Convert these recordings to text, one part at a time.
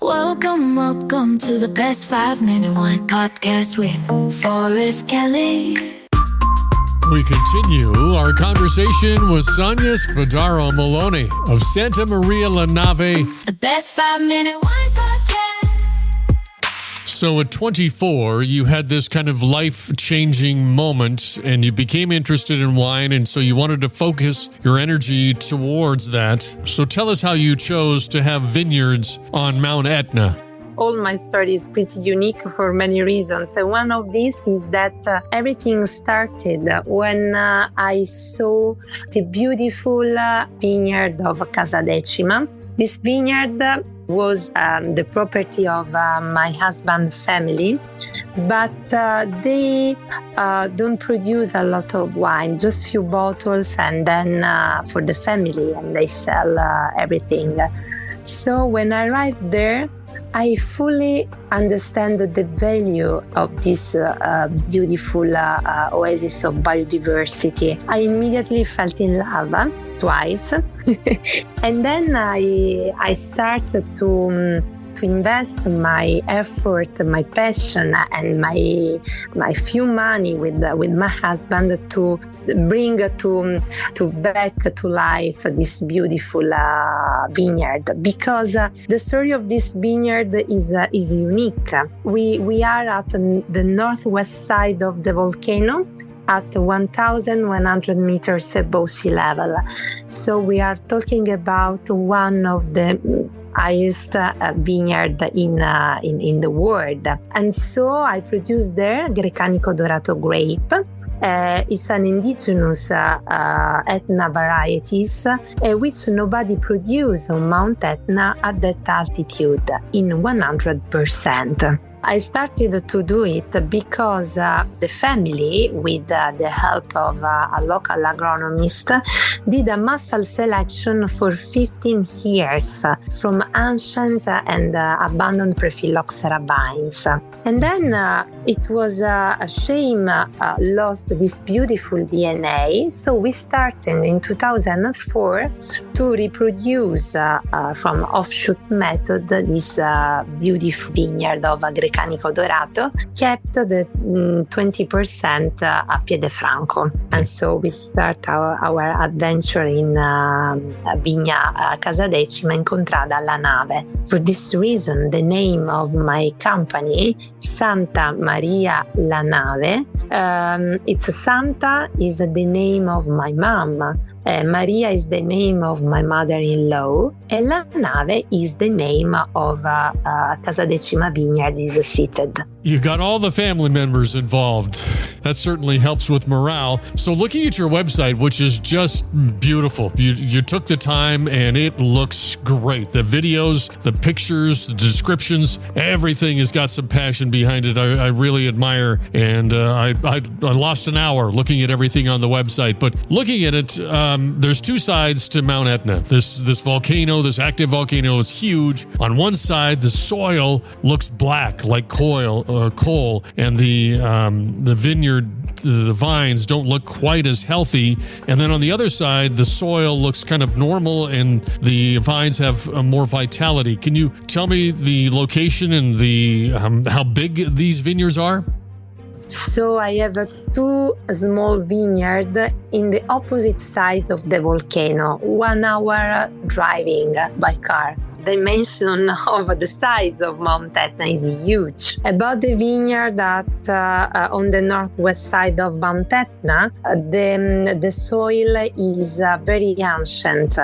Welcome to the best 5-minute wine podcast with Forrest Kelly. We continue our conversation with Sonia Spadaro Maloney of Santa Maria la Nave. The best 5-minute wine podcast. So at 24, you had this kind of life-changing moment and you became interested in wine, and so you wanted to focus your energy towards that. So tell us how you chose to have vineyards on Mount Etna. All my story is pretty unique for many reasons. One of these is that everything started when I saw the beautiful vineyard of Casadecima. This vineyard was the property of my husband's family, but they don't produce a lot of wine, just few bottles, and then for the family, and they sell everything. So when I arrived there, I fully understand the value of this beautiful oasis of biodiversity. I immediately fell in love twice. And then I started to invest my effort, my passion, and my few money with my husband to bring to back to life this beautiful vineyard, because the story of this vineyard is unique. We are at the northwest side of the volcano, at 1,100 meters above sea level. So we are talking about one of the highest vineyard in the world. And so I produced there Grecanico Dorato grape. It's an indigenous Etna varieties, which nobody produced on Mount Etna at that altitude in 100%. I started to do it because the family, with the help of a local agronomist, did a muscle selection for 15 years from ancient and abandoned Prephyloxera vines. And then it was a shame lost this beautiful DNA, so we started in 2004 to reproduce from offshoot method this beautiful vineyard of Grecanico Dorato, kept the 20% a Piedefranco. And so we start our adventure in Vigna Casadecima in Contrada la Nave. For this reason, the name of my company, Santa Maria la Nave, it's Santa is the name of my mom. Maria is the name of my mother-in-law, and La Nave is the name of Casadecima vineyard is seated. You got all the family members involved. That certainly helps with morale. So looking at your website, which is just beautiful, you took the time and it looks great. The videos, the pictures, the descriptions, everything has got some passion behind it. I really admire, and I lost an hour looking at everything on the website. But looking at it, there's two sides to Mount Etna. This volcano, this active volcano, is huge. On one side, the soil looks black like coal, and the vineyard, the vines don't look quite as healthy. And then on the other side, the soil looks kind of normal and the vines have more vitality. Can you tell me the location and the how big these vineyards are? So I have two small vineyards in the opposite side of the volcano, 1 hour driving by car. The dimension of the size of Mount Etna is huge. About the vineyard on the northwest side of Mount Etna, the soil is very ancient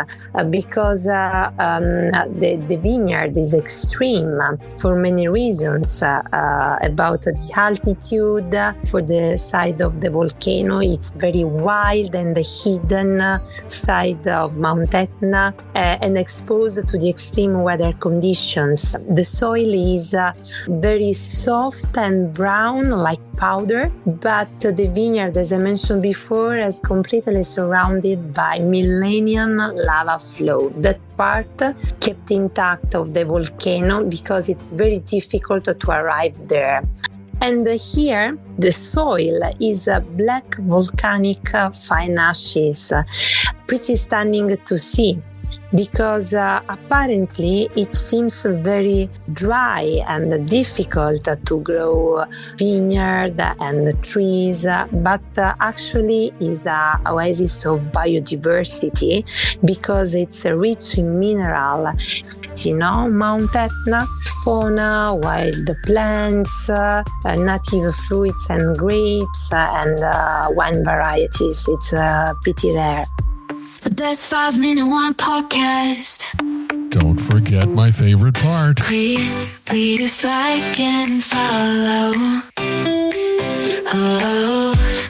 because the vineyard is extreme for many reasons. About the altitude, for the side of the volcano, it's very wild and hidden side of Mount Etna and exposed to the extreme weather conditions. The soil is very soft and brown like powder, but the vineyard, as I mentioned before, is completely surrounded by millennium lava flow. That part kept intact of the volcano because it's very difficult to arrive there. And here, the soil is black volcanic fine ashes, pretty stunning to see. because apparently it seems very dry and difficult to grow vineyard and trees, but actually is a oasis of biodiversity because it's rich in mineral. Mount Etna, fauna, wild plants, native fruits and grapes, and wine varieties. It's pretty rare. The best 5-minute one podcast. Don't forget my favorite part. Please like and follow. Oh.